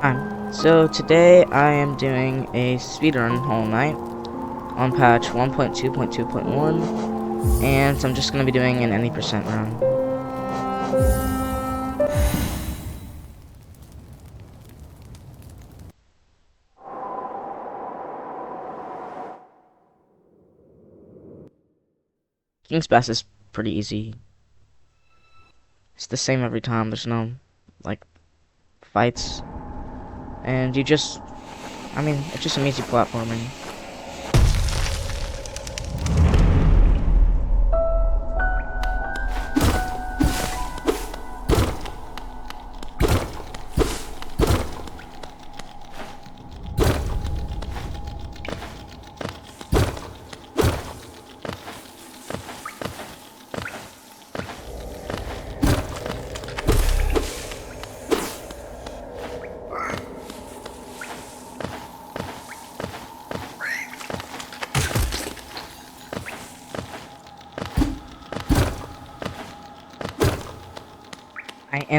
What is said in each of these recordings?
Hi. So today I am doing a speedrun Hollow Knight on patch 1.2.2.1, and I'm just gonna be doing an any percent run. King's Bass is pretty easy. It's the same every time. There's no like fights, and it's just some easy platforming.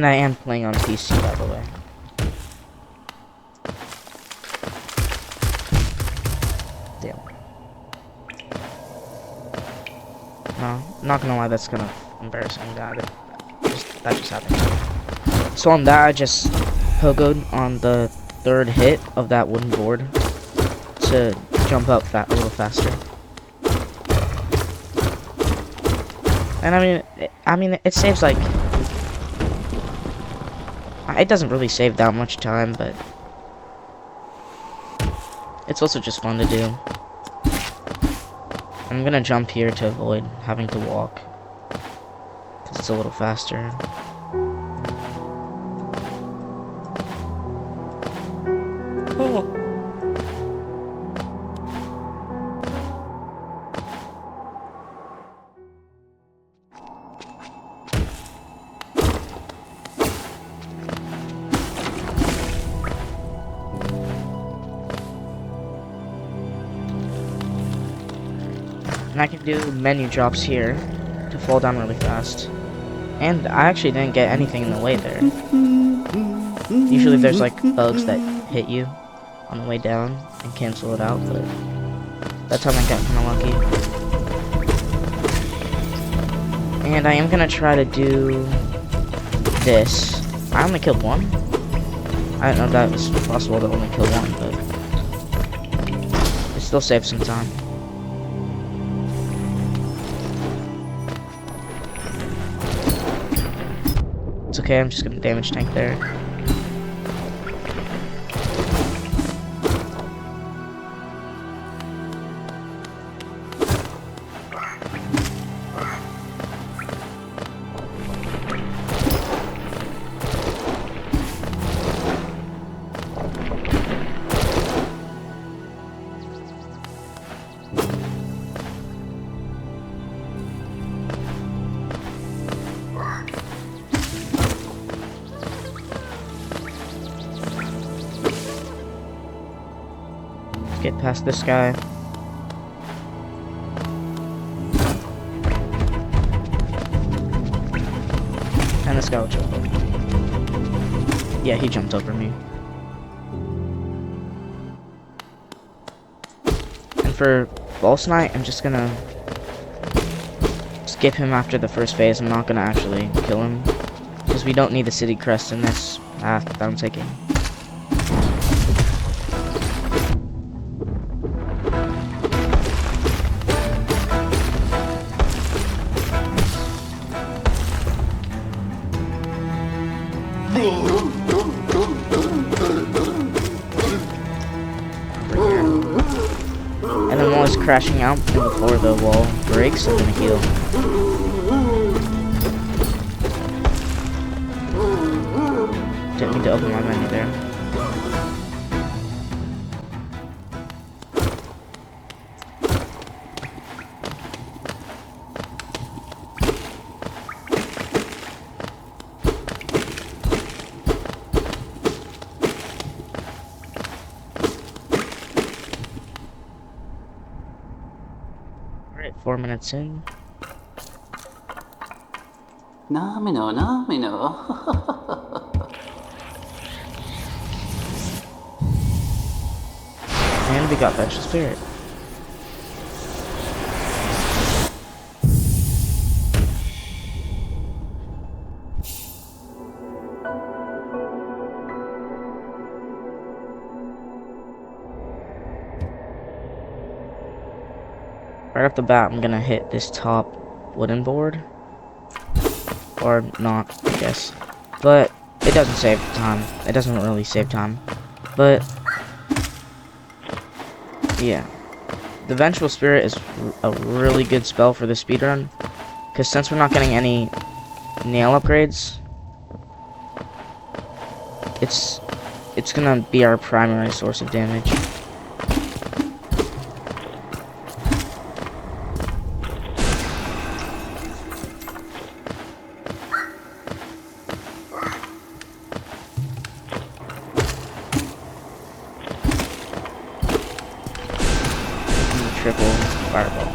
I am playing on PC, by the way. Damn. No, I'm not gonna lie, that's kind of embarrassing. That just happened. So on that, I just pogoed on the third hit of that wooden board to jump up a little faster. And it saves like, it doesn't really save that much time, but it's also just fun to do. I'm gonna jump here to avoid having to walk, because it's a little faster. Oh. And I can do menu drops here to fall down really fast. And I actually didn't get anything in the way there. Usually there's like bugs that hit you on the way down and cancel it out, but that time I got kind of lucky. And I am gonna try to do this. I only killed one. I didn't know that was possible to only kill one, but it still saves some time. It's okay, I'm just gonna damage tank there. Get past this guy. And this guy will jump over. Yeah, he jumped over me. And for Boss Knight, I'm just gonna skip him after the first phase. I'm not gonna actually kill him, because we don't need the city crest in this path that I'm taking. And then while it's crashing out and before the wall breaks, I'm gonna heal. Didn't mean to open my menu there. Alright, 4 minutes in. Namino. And we got Vengeful Spirit. Right off the bat, I'm gonna hit this top wooden board. Or not, I guess. But it doesn't save time. It doesn't really save time. But yeah. The Vengeful Spirit is a really good spell for the speedrun. Because since we're not getting any nail upgrades, it's gonna be our primary source of damage. Triple fireball.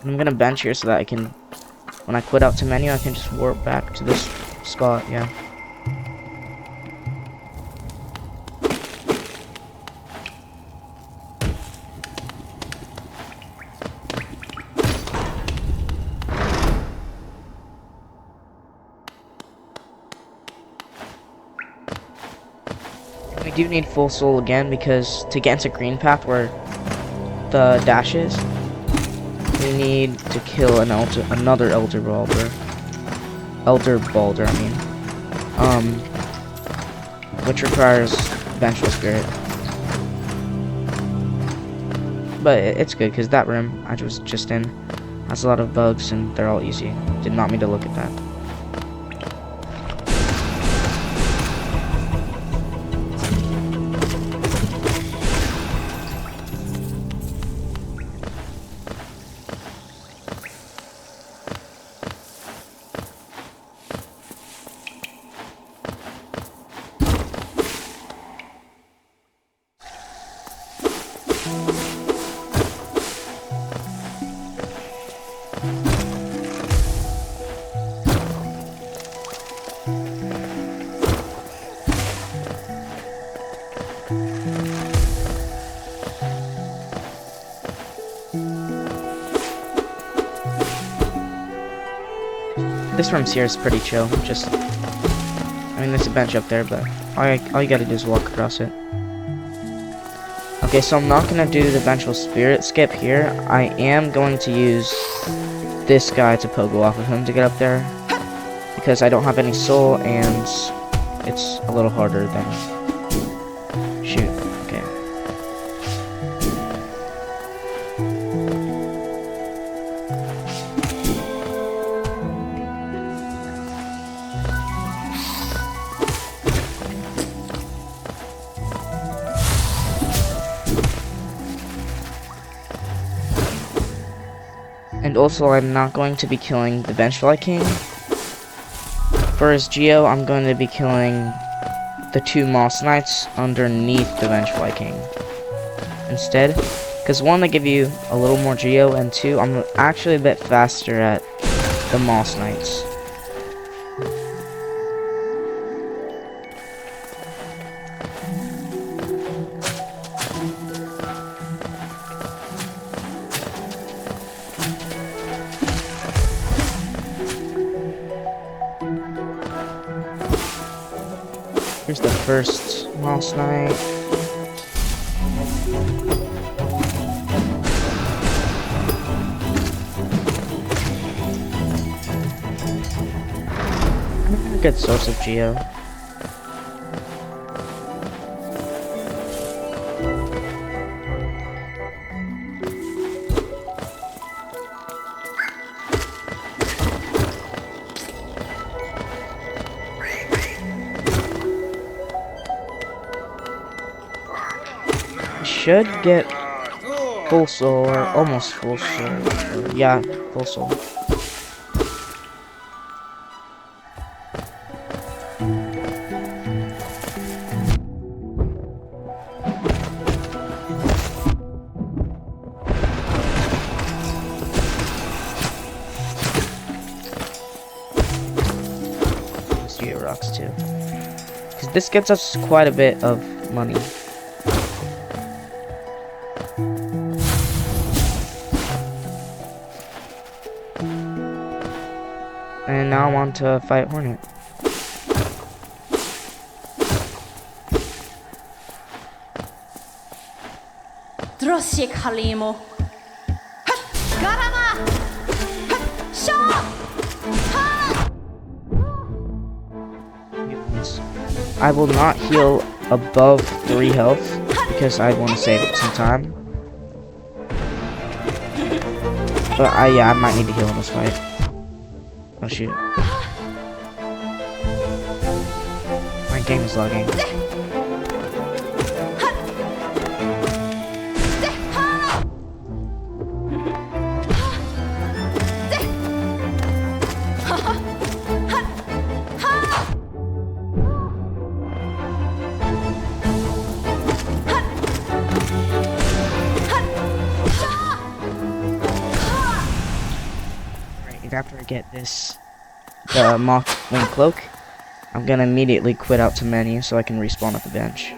I'm gonna bench here so that I can, when I quit out to menu, I can just warp back to this spot, yeah. We do need full soul again because to get into green path where the dash is, we need to kill another Elder Balder. Elder Balder, I mean. Which requires Vengeful Spirit. But it's good because that room I was just in has a lot of bugs and they're all easy. Did not mean to look at that. This room here is pretty chill. Just, I mean, there's a bench up there, but all you gotta do is walk across it. Okay, so I'm not gonna do the Vengeful Spirit skip here. I am going to use this guy to pogo off of him to get up there, because I don't have any soul and it's a little harder than shoot. Okay. And also, I'm not going to be killing the Vengeful King. For his Geo, I'm going to be killing the 2 Moss Knights underneath the Vengeful King instead. Because 1, they give you a little more Geo, and 2, I'm actually a bit faster at the Moss Knights. Here's the first Moss Knight. A good source of Geo. Should get full soul, or almost full soul. Yeah, full soul. because this gets us quite a bit of money. And now I'm on to fight Hornet. Droshik Halimo. Garama. Shaw. I will not heal above 3 health because I want to save some time. But yeah, I might need to heal in this fight. Oh shoot. My game is lagging. After I get this, the mock wing cloak, I'm gonna immediately quit out to menu so I can respawn at the bench.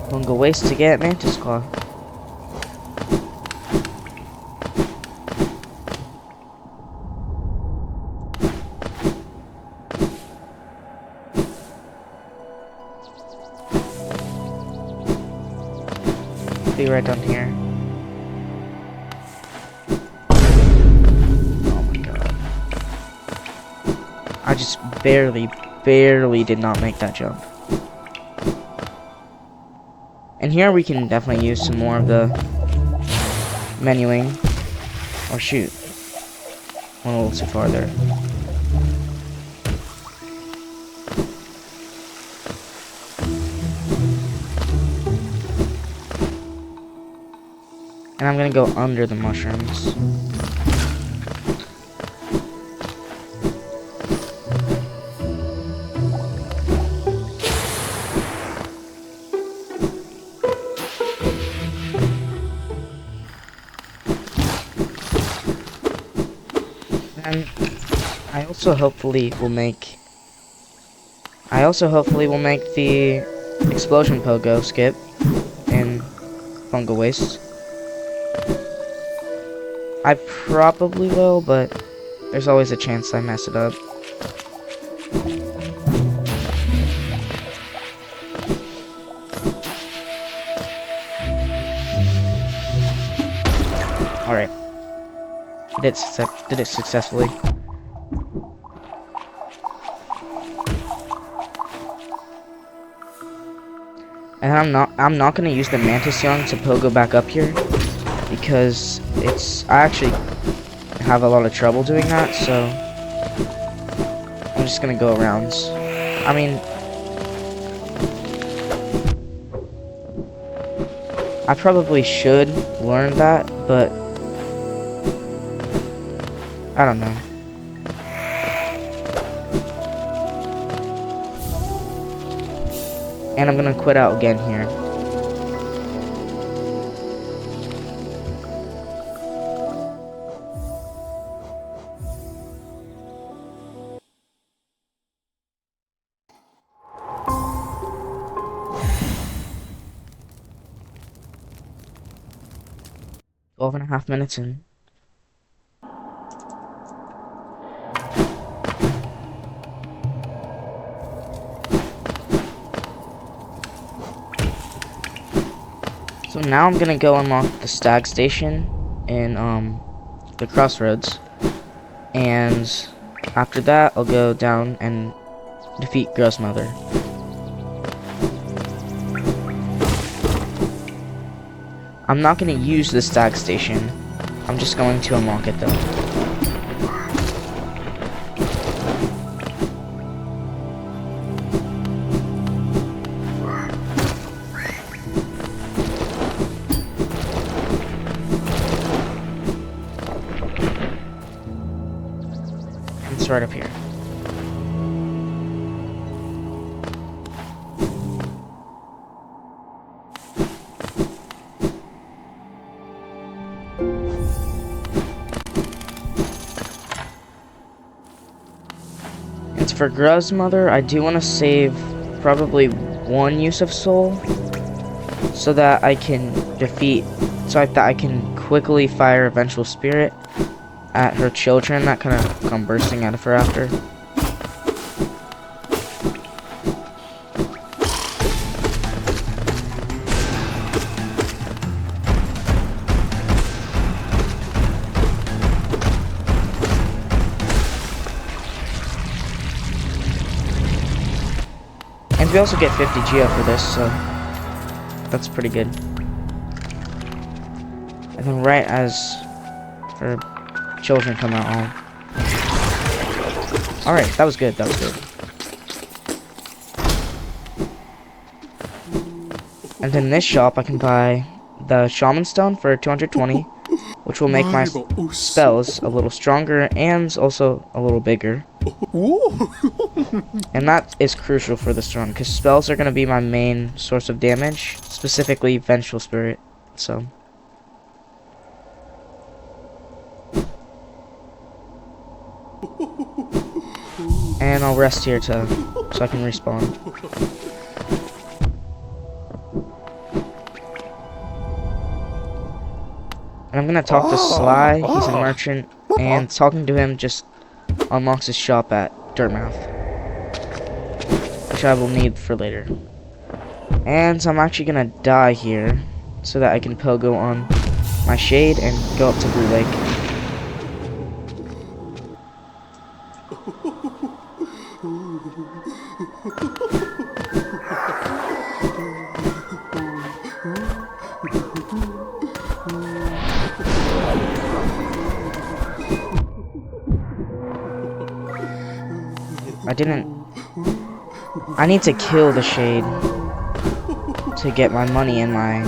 Bungo waste to get Mantis Claw. Be right down here. Oh my god. I just barely did not make that jump. And here we can definitely use some more of the menuing. Oh shoot. Went a little too far there. And I'm gonna go under the mushrooms. And I also hopefully will make the explosion pogo skip in fungal waste. I probably will, but there's always a chance I mess it up. Alright. Did it successfully. And I'm not gonna use the Mantis Young to pogo back up here because I actually have a lot of trouble doing that, so I'm just gonna go around. I mean, I probably should learn that, but I don't know. And I'm gonna quit out again here. Twelve and a half minutes in. So now I'm gonna go unlock the stag station in the crossroads, and after that I'll go down and defeat Grossmother. I'm not gonna use the stag station. I'm just going to unlock it though. right up here. And for Gruz's mother, I do want to save probably one use of soul so that I can that I can quickly fire a vengeful spirit at her children that kind of come bursting out of her after. And we also get 50 Geo for this, so that's pretty good. And then right as her children come out, alright, that was good, that was good. And in this shop, I can buy the Shaman Stone for 220, which will make my spells a little stronger and also a little bigger. And that is crucial for this run, because spells are going to be my main source of damage, specifically Vengeful Spirit, so... And I'll rest here so I can respawn. And I'm gonna talk to Sly, he's a merchant, and talking to him just unlocks his shop at Dirtmouth, which I will need for later. And I'm actually gonna die here so that I can pogo on my shade and go up to Blue Lake. I need to kill the shade to get my money and my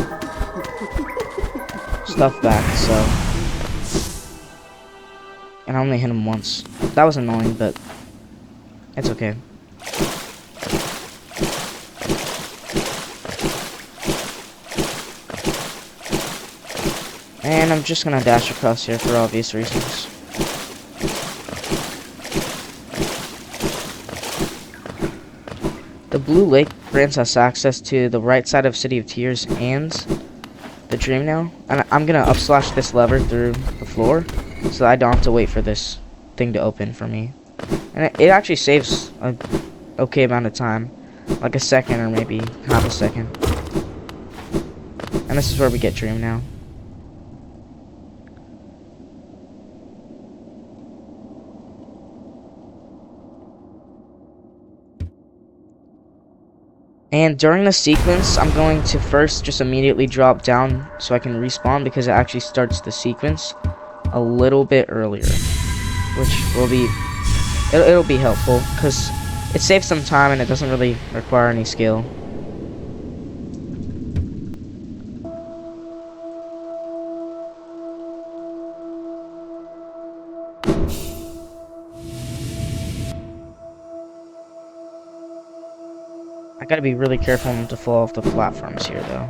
stuff back, so... And I only hit him once. That was annoying, but it's okay. And I'm just gonna dash across here for obvious reasons. The Blue Lake grants us access to the right side of City of Tears and the Dream now. And I'm gonna upslash this lever through the floor so that I don't have to wait for this thing to open for me. And it actually saves a okay amount of time, like a second or maybe half a second. And this is where we get Dream now. And during the sequence, I'm going to first just immediately drop down so I can respawn, because it actually starts the sequence a little bit earlier, which will be, it'll be helpful, because it saves some time and it doesn't really require any skill. I gotta be really careful not to fall off the platforms here, though.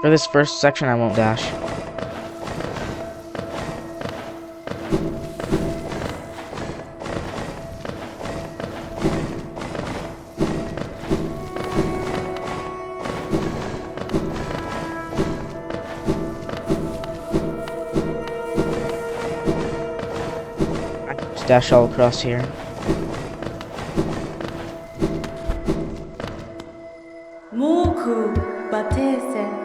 For this first section, I won't dash. I can just dash all across here. Moku Batese.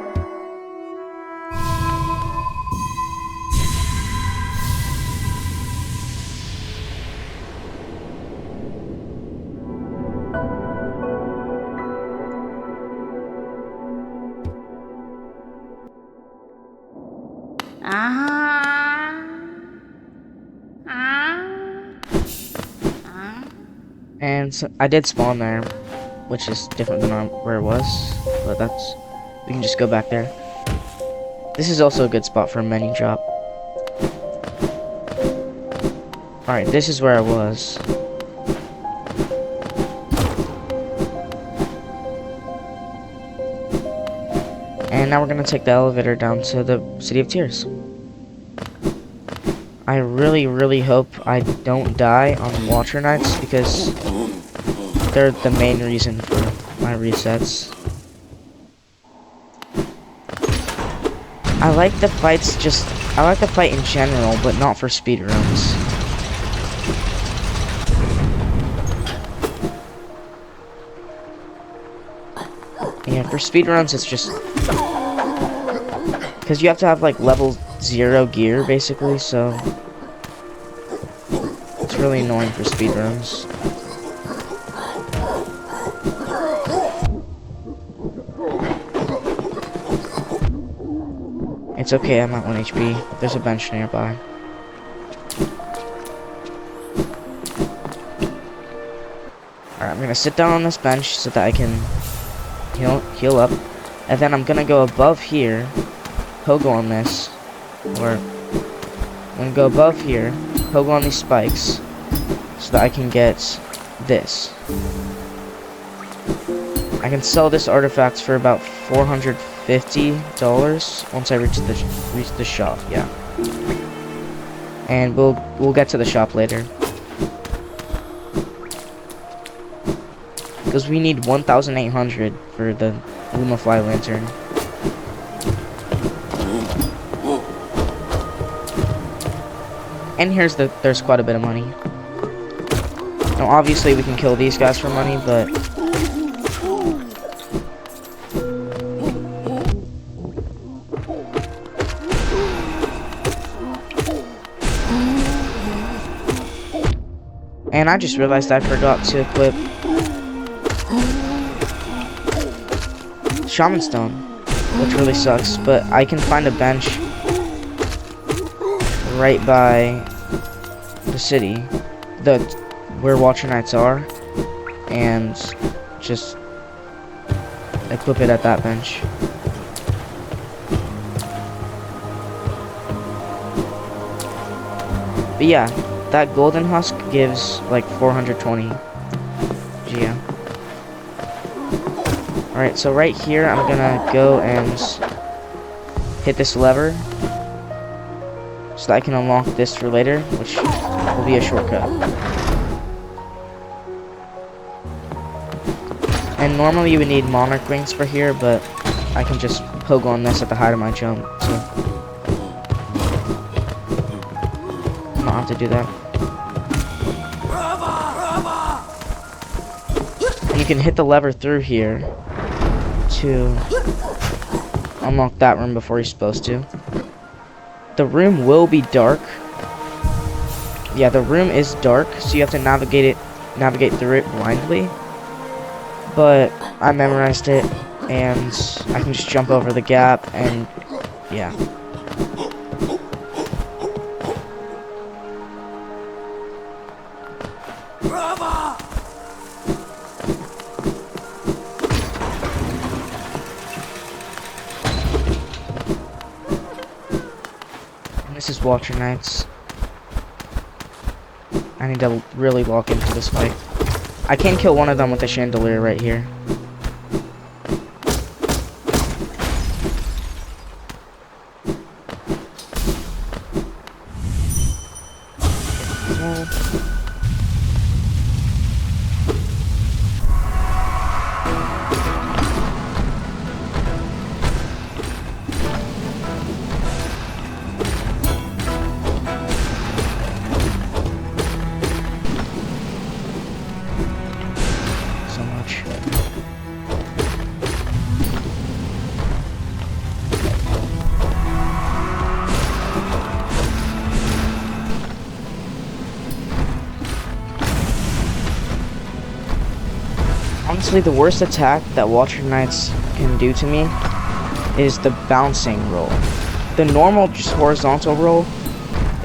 And so I did spawn there, which is different than where it was, but we can just go back there. This is also a good spot for a menu drop. Alright, this is where I was. And now we're gonna take the elevator down to the City of Tears. I really, really hope I don't die on Watcher Nights because they're the main reason for my resets. I like the fights I like the fight in general, but not for speedruns. Yeah, for speedruns it's just because you have to have like level 0 gear basically, so it's really annoying for speedruns. It's okay, I'm at 1 HP. There's a bench nearby. Alright, I'm gonna sit down on this bench so that I can heal up. And then I'm gonna go above here, pogo on this, or I'm gonna go above here, pogo on these spikes, so that I can get this. I can sell this artifact for about $450 once I reach the shop, yeah. And we'll get to the shop later. Because we need 1,800 for the Lumafly lantern. And there's quite a bit of money. Now obviously we can kill these guys for money, but and I just realized I forgot to equip Shaman Stone, which really sucks, but I can find a bench right by the city, where Watcher Knights are, and just equip it at that bench. But yeah, that golden husk gives like 420 Gia. Alright, so right here I'm gonna go and hit this lever so that I can unlock this for later, which will be a shortcut. And normally you would need monarch wings for here, but I can just pogo on this at the height of my jump, so I don't have to do that. And you can hit the lever through here to unlock that room before you're supposed to. The room will be dark. Yeah, the room is dark, so you have to navigate through it blindly. But I memorized it, and I can just jump over the gap, and yeah. This is Watcher Knights. I need to really lock into this fight. I can kill one of them with the chandelier right here. Honestly, the worst attack that Watcher Knights can do to me is the bouncing roll. The normal, just horizontal roll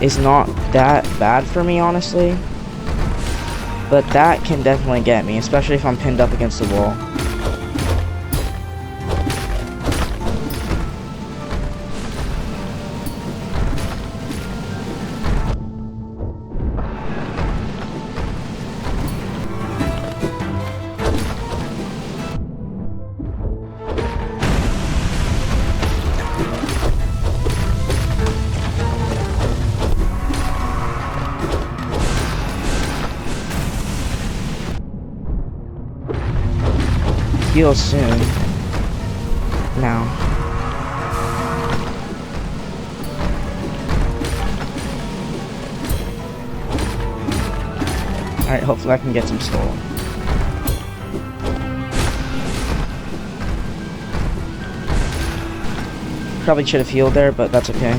is not that bad for me, honestly. But that can definitely get me, especially if I'm pinned up against the wall. heal soon. Now. Alright, hopefully I can get some stolen. Probably should have healed there, but that's okay.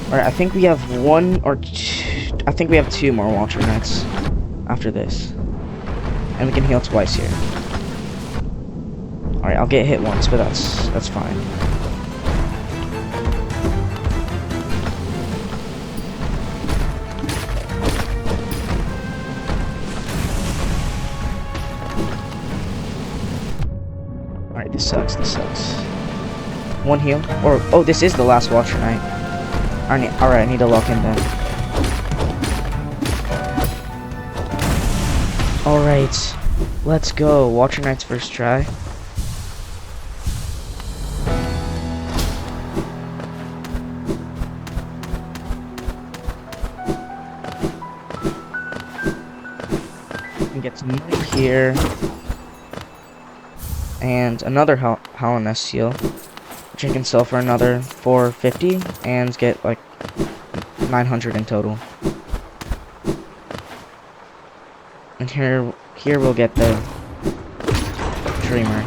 Alright, I think we have one or two. I think we have 2 more Watcher Knights after this. And we can heal twice here. Alright, I'll get hit once, but that's fine. Alright, this sucks, this sucks. 1 heal. Or, oh, this is the last Watcher Knight. Alright, I need to lock in then. Alright, let's go. Watcher Knight's first try. Get some money here. And another Hollowness seal, which I can sell for another $450 and get like 900 in total. And here we'll get the Dreamer.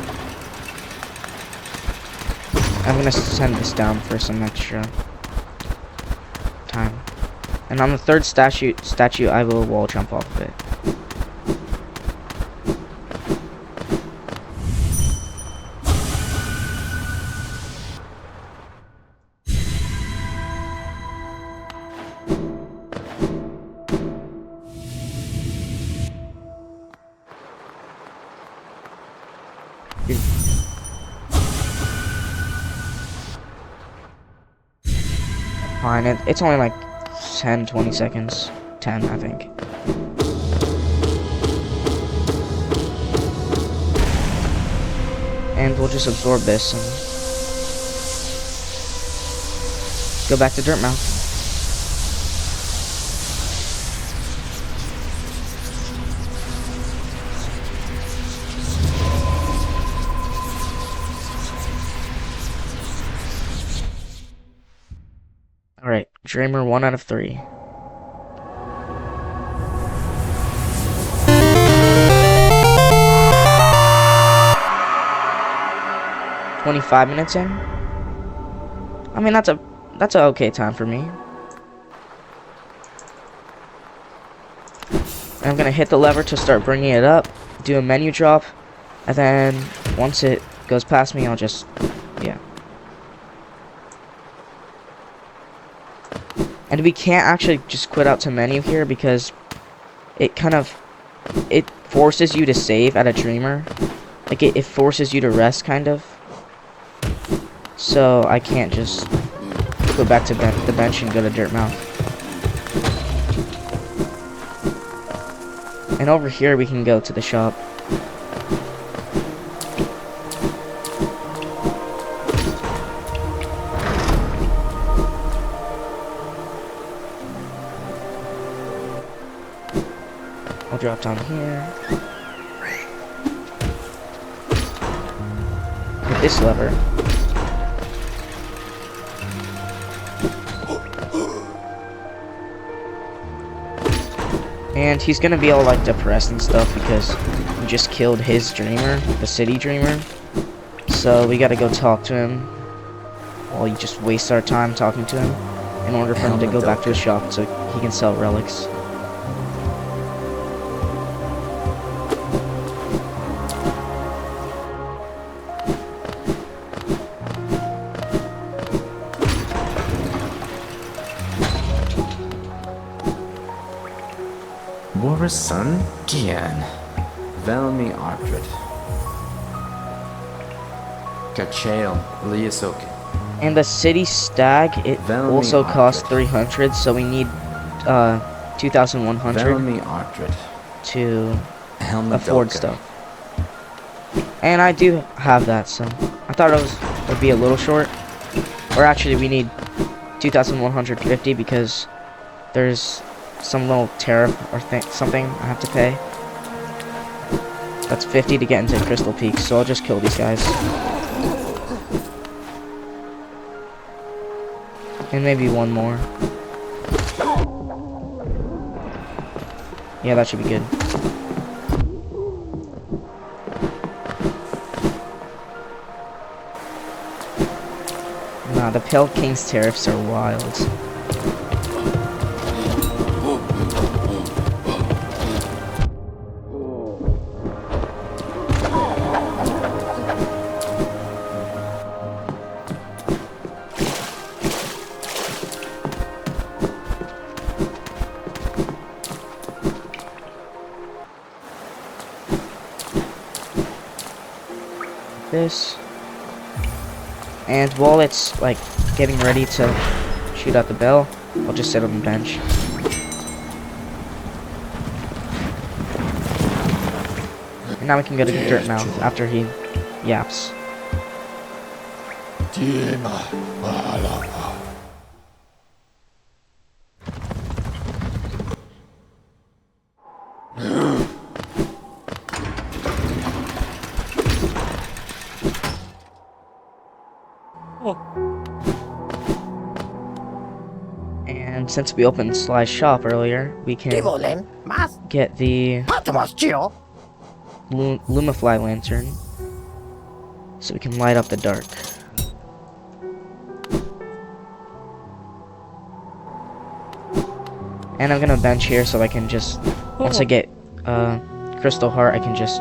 I'm gonna send this down for some extra time. And on the 3rd statue, I will wall jump off of it. Fine, it's only like 10-20 seconds. 10, I think. And we'll just absorb this and go back to Dirtmouth. Alright, Dreamer 1 out of 3. "25 minutes in? I mean, that's a okay time for me. And I'm gonna hit the lever to start bringing it up, do a menu drop, and then once it goes past me, I'll just, yeah. And we can't actually just quit out to menu here because it forces you to save at a Dreamer. Like it forces you to rest, kind of. So I can't just go back to the bench and go to Dirtmouth. And over here we can go to the shop. I'll drop down here. Hit this lever. And he's gonna be all like depressed and stuff because we just killed his Dreamer, the city Dreamer. So we gotta go talk to him. While you just waste our time talking to him in order for him to go back to his shop so he can sell relics. War's son? Gian. Velmi Ardred. Kachael Liasoki. And the city stag, it also costs 300, so we need 2,100 Velmi Ardred. to afford stuff. And I do have that, so I thought it would be a little short. Or actually, we need 2,150 because there's some little tariff or something I have to pay. That's 50 to get into Crystal Peaks, so I'll just kill these guys. And maybe one more. Yeah, that should be good. Nah, the Pale King's tariffs are wild. This. And while it's like getting ready to shoot out the bell, I'll just sit on the bench. And now we can go to Dirt Mouth after he yaps. And since we opened Sly's shop earlier, we can get the Lumifly lantern so we can light up the dark. And I'm gonna bench here so I can just, once I get Crystal Heart, I can just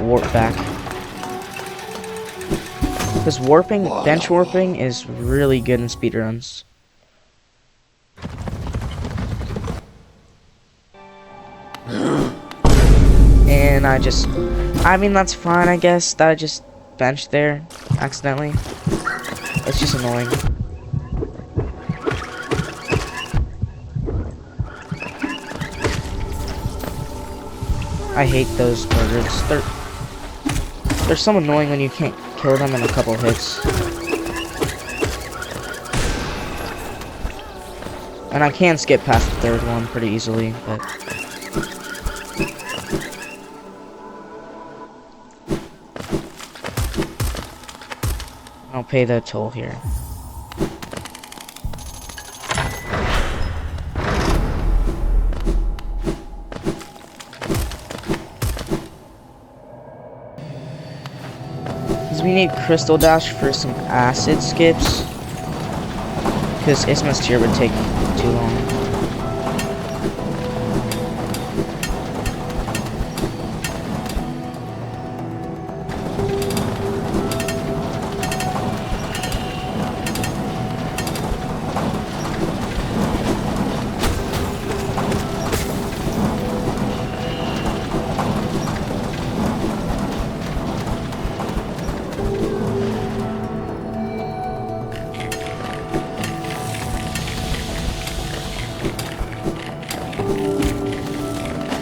warp back. Because bench warping is really good in speedruns. And I mean that's fine I guess, that I just benched there accidentally. It's just annoying. I hate those birds. They're so annoying when you can't kill them in a couple hits. And I can skip past the third one pretty easily, but I'll pay the toll here. Because we need Crystal Dash for some acid skips. Because Isthmus Tier would take too long.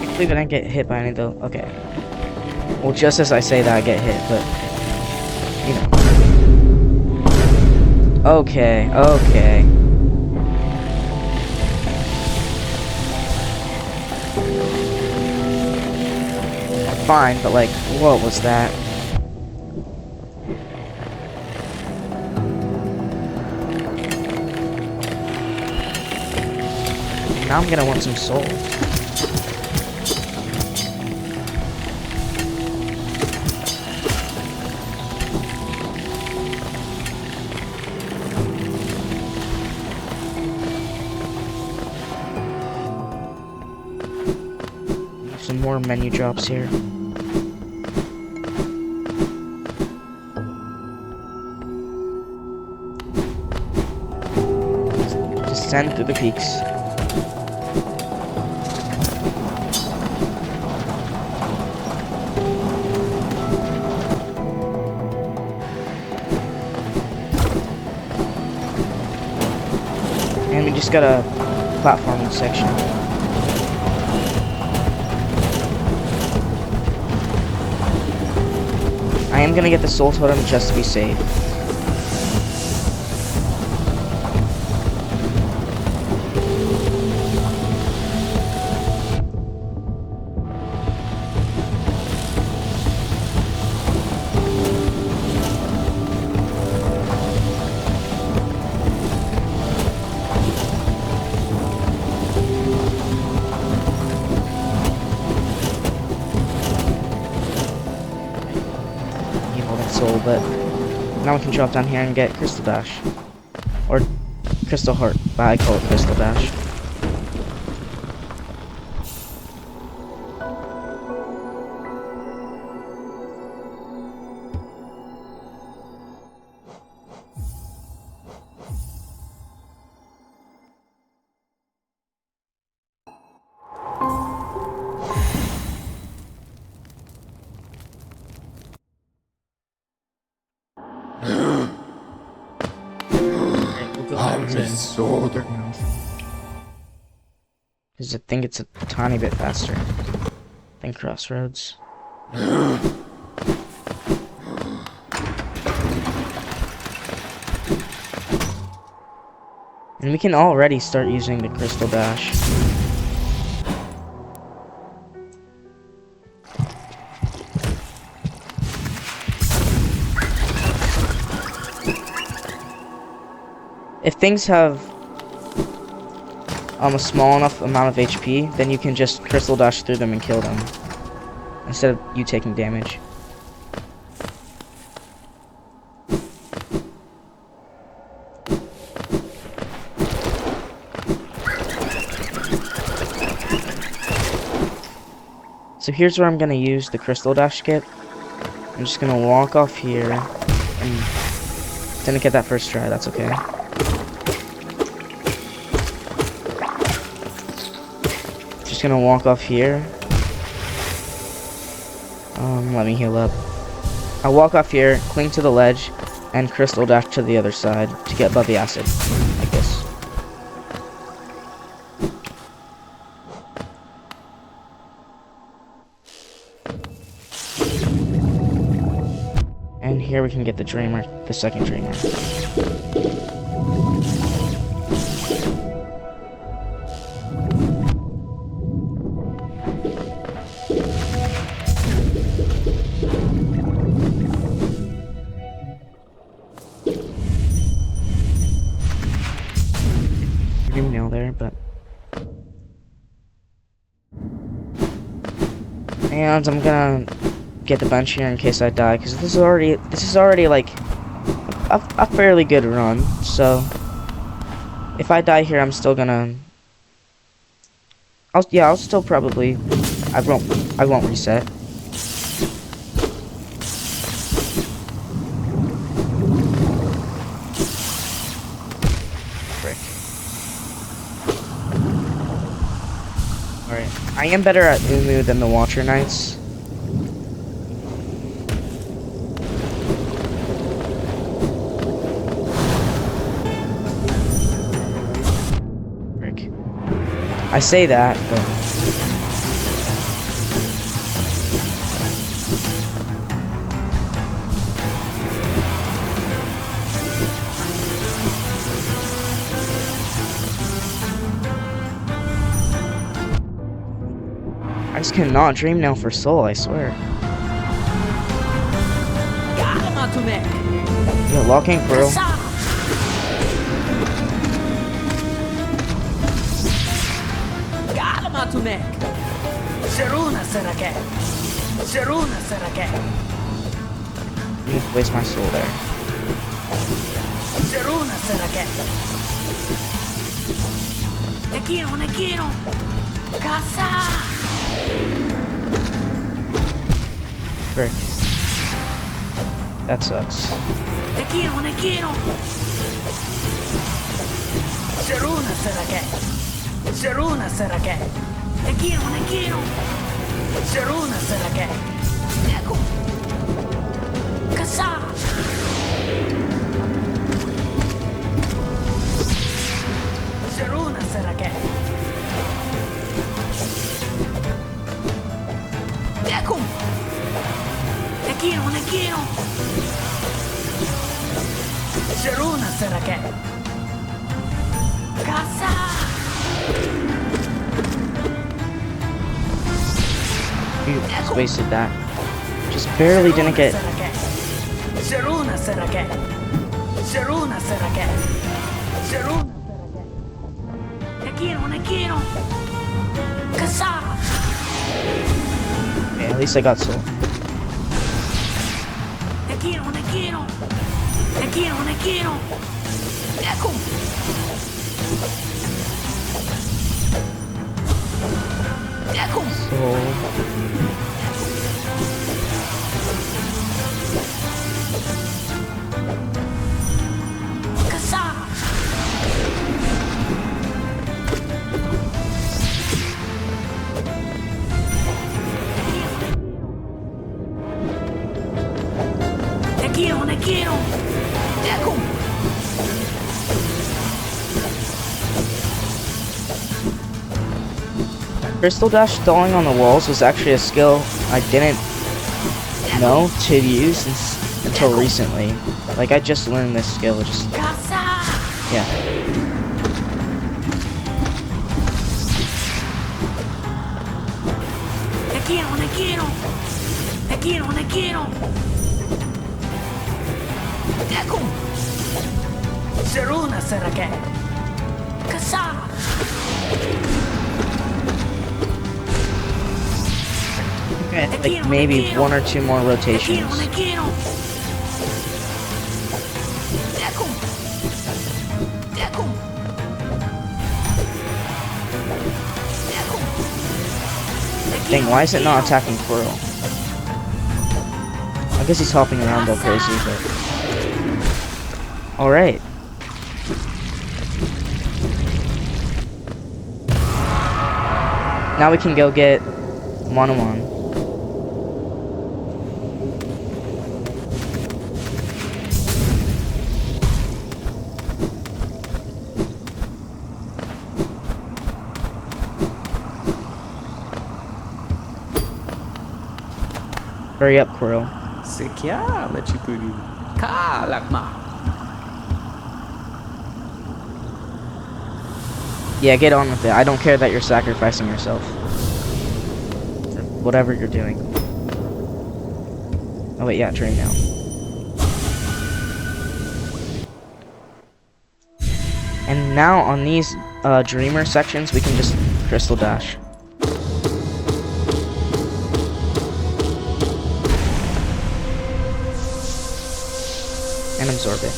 I believe I didn't get hit by any though. Okay. Well, just as I say that, I get hit, but you know. Okay. Okay. Fine, but like, what was that? Now I'm gonna want some soul. Some more menu drops here. Descend through the peaks. And we just got a platforming section. I am gonna get the soul totem just to be safe. soul, but now we can drop down here and get Crystal Dash. Or Crystal Heart, but I call it Crystal Dash. I'm disordered. Because I think it's a tiny bit faster than Crossroads. And we can already start using the Crystal Dash. If things have a small enough amount of HP, then you can just Crystal Dash through them and kill them, instead of you taking damage. So here's where I'm gonna use the Crystal Dash skip. I'm just gonna walk off here, and didn't get that first try, that's okay. Just gonna walk off here. Let me heal up. I'll walk off here, cling to the ledge, and Crystal Dash to the other side to get above the acid, like this. And here we can get the Dreamer, the second Dreamer. Dream nail there, but. And I'm gonna get the bench here in case I die, because this is already like a fairly good run. So if I die here, I'm still gonna. I'll still probably. I won't reset. Frick. Alright. I am better at Umu than the Watcher Knights. Frick. I say that, but. I just cannot dream now for soul, I swear. Yo, locking bro. I need to waste my soul there. Frick. That sucks. You just wasted that. Just barely didn't get. Yeah, at least I got soul. Crystal Dash stalling on the walls was actually a skill I didn't know to use until recently. Like, I just learned this skill, just... Yeah. Okay, like maybe 1 or 2 more rotations. Dang, why is it not attacking Quirrell? I guess he's hopping around all crazy, but... Alright. Now we can go get Monomon. Hurry up, Quirrell. Sekian Chipuri. Kalak ma. Yeah, get on with it. I don't care that you're sacrificing yourself. Whatever you're doing. Oh wait, yeah, train now. And now on these dreamer sections, we can just Crystal Dash. And absorb it.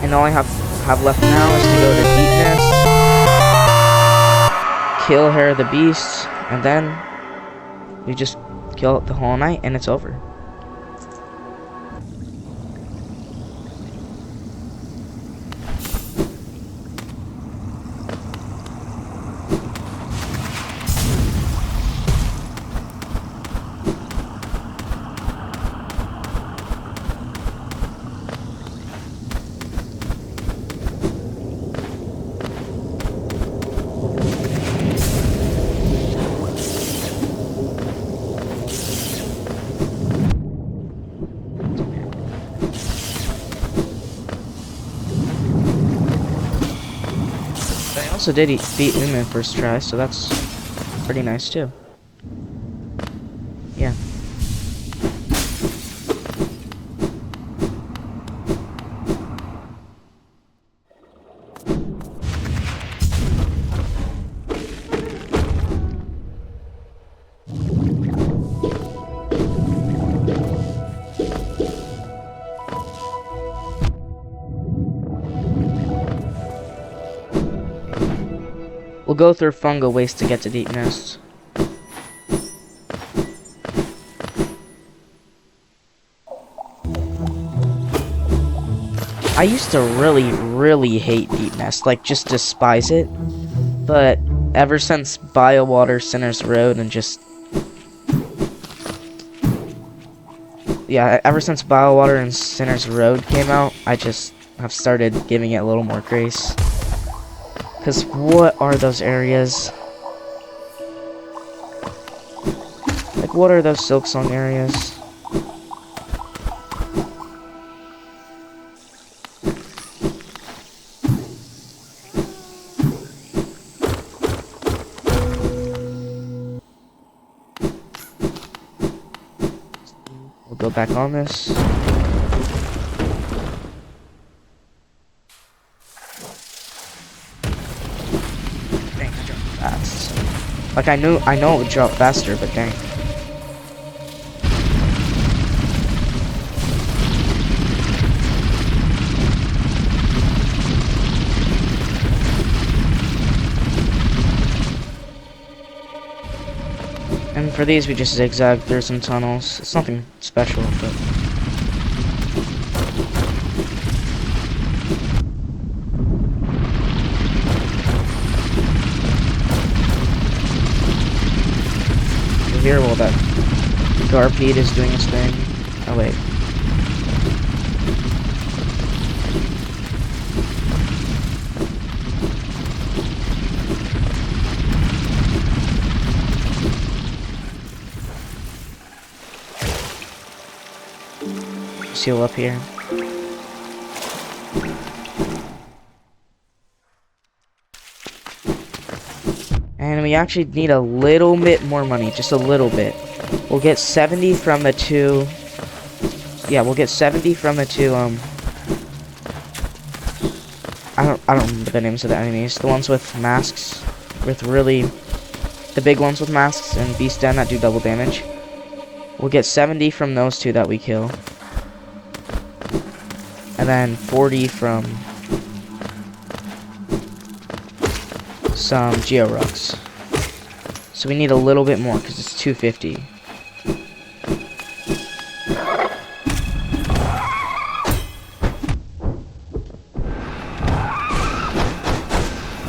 And all I have left now is to go to Deep Nest, kill Hair the Beast, and then we just kill the Hollow Knight, and it's over. I also did beat Uman first try, so that's pretty nice too. Yeah. We'll go through Fungal Waste to get to Deep Nest. I used to really hate Deep Nest, like just despise it. But ever since Biowater, Sinner's Road, and just... Yeah, ever since Biowater and Sinner's Road came out, I just have started giving it a little more grace. Because what are those areas? Like, what are those Silksong areas? put back on this. Dang, I jumped fast. Like I know it would drop faster, but dang. And for these, we just zigzag through some tunnels. It's nothing special, but... You hear while that Garpede is doing his thing. Oh, wait. Seal up here. And we actually need a little bit more money, just a little bit. We'll get 70 from the two. Yeah, we'll get 70 from the two. I don't remember the names of the enemies. The ones with masks, the big ones with masks and beast den that do double damage. We'll get 70 from those two that we kill. And then 40 from some Georucks. So we need a little bit more because it's 250.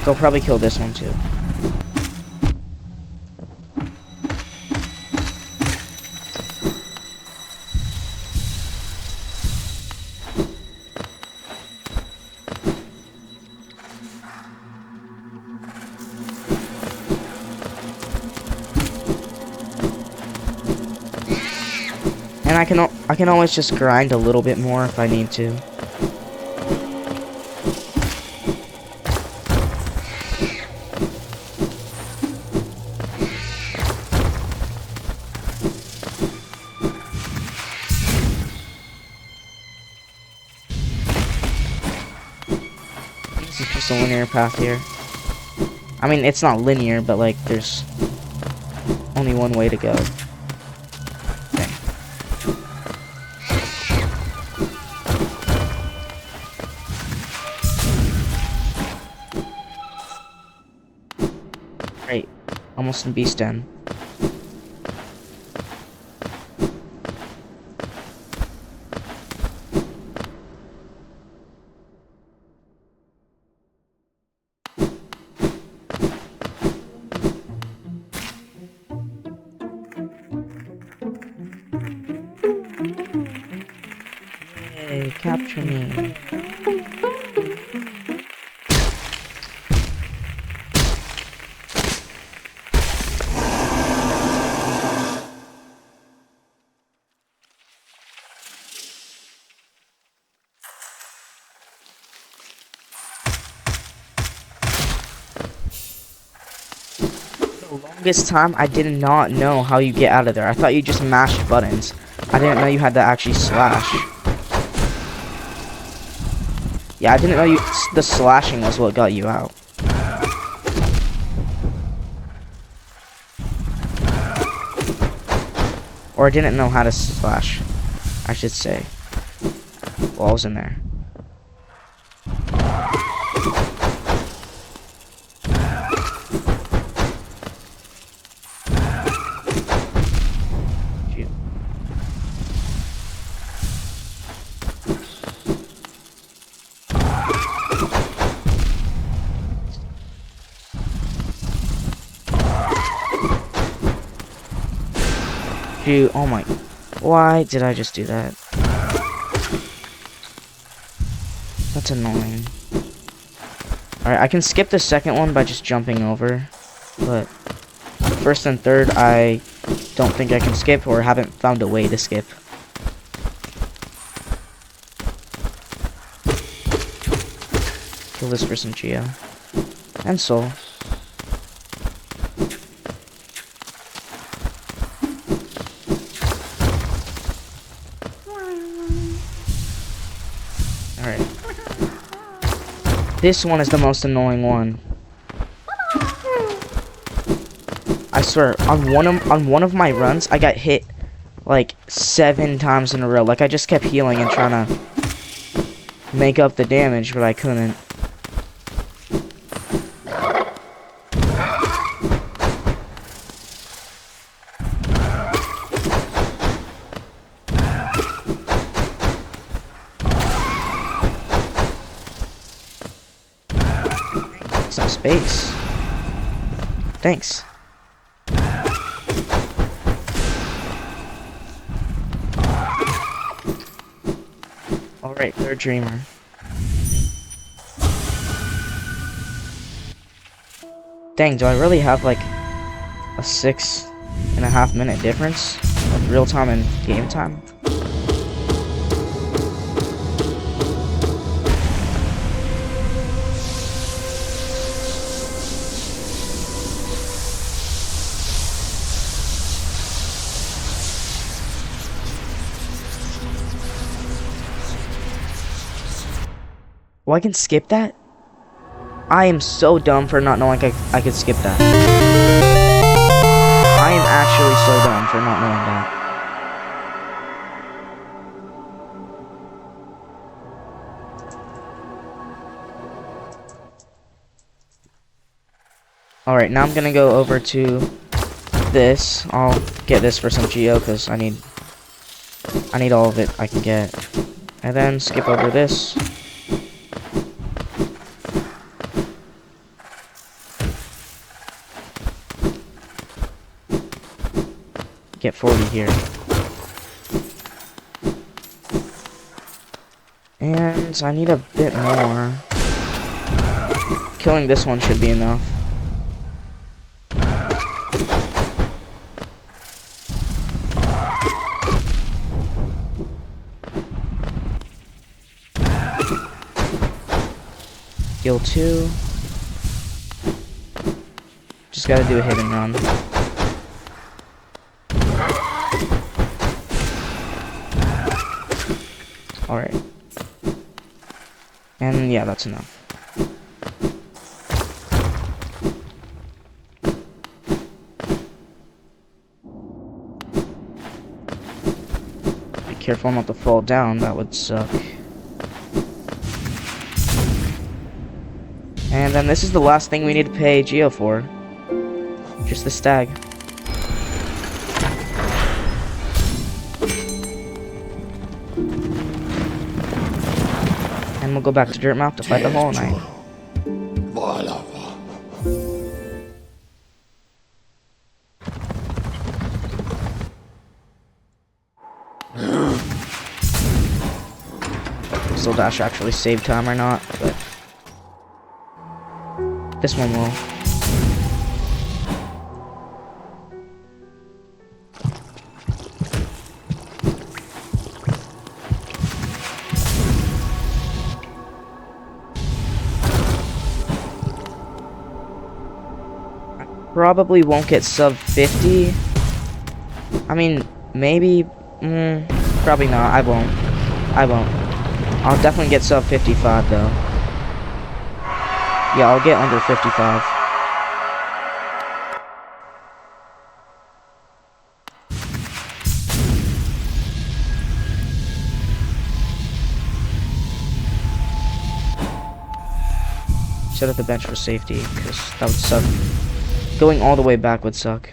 They'll probably kill this one too. And I can always just grind a little bit more if I need to. This is just a linear path here. I mean, it's not linear, but like there's only one way to go. Great. Almost in beast den. Yay, capture me. Longest time I did not know how you get out of there. I thought you just mashed buttons. I didn't know you had to actually slash. Yeah, I didn't know the slashing was what got you out. Or I didn't know how to slash, I should say, while I was in there. Shoot, oh my, why did I just do that? That's annoying. Alright, I can skip the second one by just jumping over, but first and third I don't think I can skip or haven't found a way to skip. Kill this for some Geo. And Soul. Alright. This one is the most annoying one. I swear, on one of my runs, I got hit like 7 times in a row. Like I just kept healing and trying to make up the damage, but I couldn't. Some space. Thanks. Alright, third dreamer. Dang, do I really have like a 6.5 minute difference of real time and game time? Oh, I can skip that? I am so dumb for not knowing I could skip that. I am actually so dumb for not knowing that. Alright, now I'm gonna go over to this. I'll get this for some geo because I need all of it I can get. And then skip over this. Get 40 here. And I need a bit more. Killing this one should be enough. Heal 2. Just gotta do a hit and run. Alright. And yeah, that's enough. Be careful not to fall down, that would suck. And then this is the last thing we need to pay Geo for. Just the stag. And we'll go back to Dirt Mouth to fight the Hollow Knight. This will dash actually save time or not, but this one will. Probably won't get sub 50. I mean, maybe. Probably not. I won't. I'll definitely get sub 55 though. Yeah, I'll get under 55. Set up the bench for safety, because that would suck. Going all the way back would suck.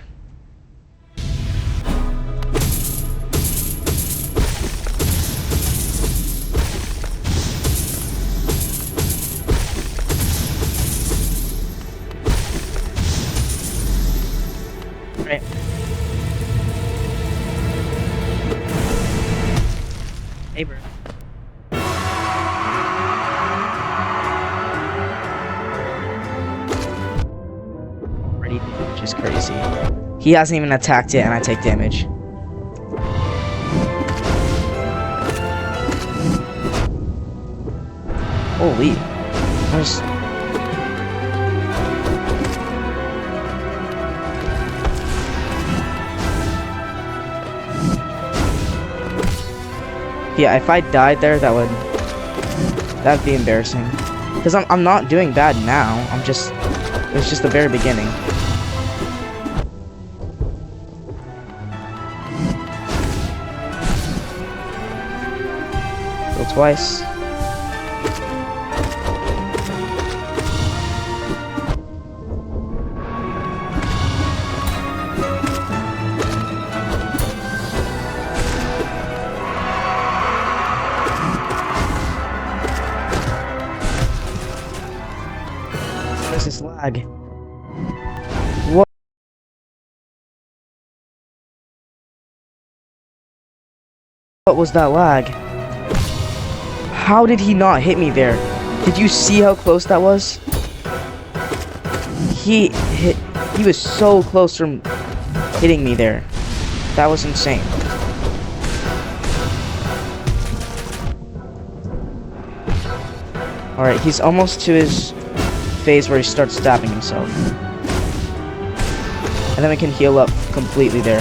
Right. Hey, bro. Which is crazy. He hasn't even attacked yet and I take damage. Holy. There's... Yeah, if I died there, that would That'd be embarrassing. Because I'm not doing bad now. It was just the very beginning. Kill twice. What's this lag? What was that lag? How did he not hit me there? Did you see how close that was? He was so close from hitting me there. That was insane. Alright, he's almost to his phase where he starts stabbing himself. And then we can heal up completely there.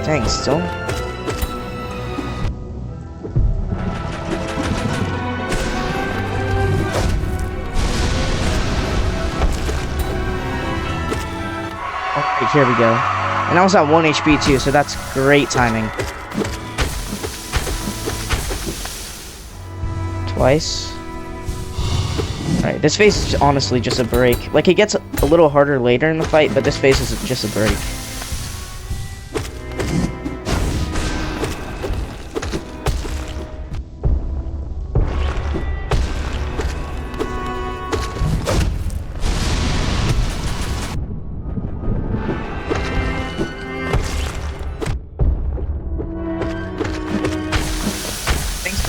Dang, still? Alright, here we go. And I was at 1 HP too, so that's great timing. Twice. Alright, this phase is honestly just a break. Like, it gets a little harder later in the fight, but this phase is just a break.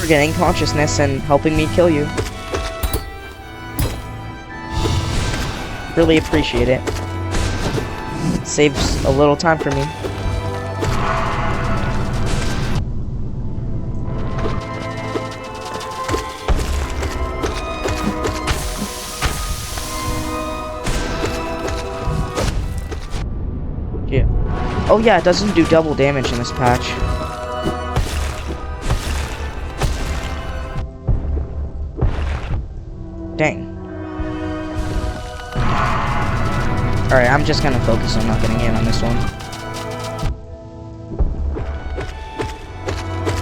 Getting consciousness and helping me kill you. Really appreciate it. Saves a little time for me. Yeah. Oh yeah, it doesn't do double damage in this patch. Dang. Alright, I'm just gonna focus on not getting hit on this one.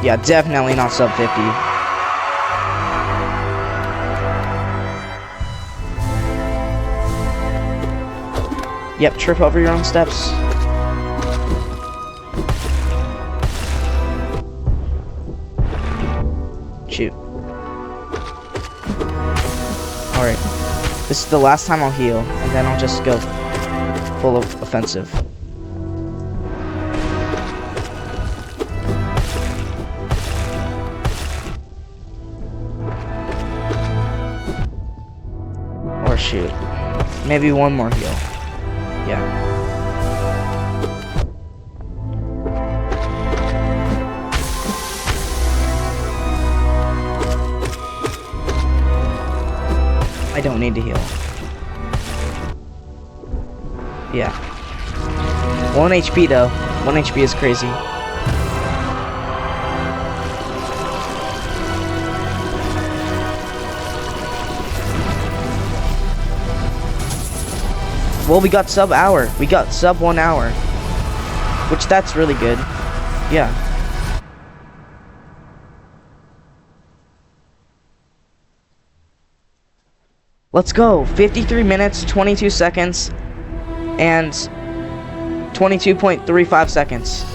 Yeah, definitely not sub 50. Yep, trip over your own steps. Shoot. Alright, this is the last time I'll heal, and then I'll just go full of offensive. Or shoot, maybe one more heal. Yeah. I don't need to heal. Yeah. 1 HP though. 1 HP is crazy. Well, we got sub hour. We got sub 1 hour. Which, that's really good. Yeah. Let's go. 53 minutes, 22 seconds, and 22.35 seconds.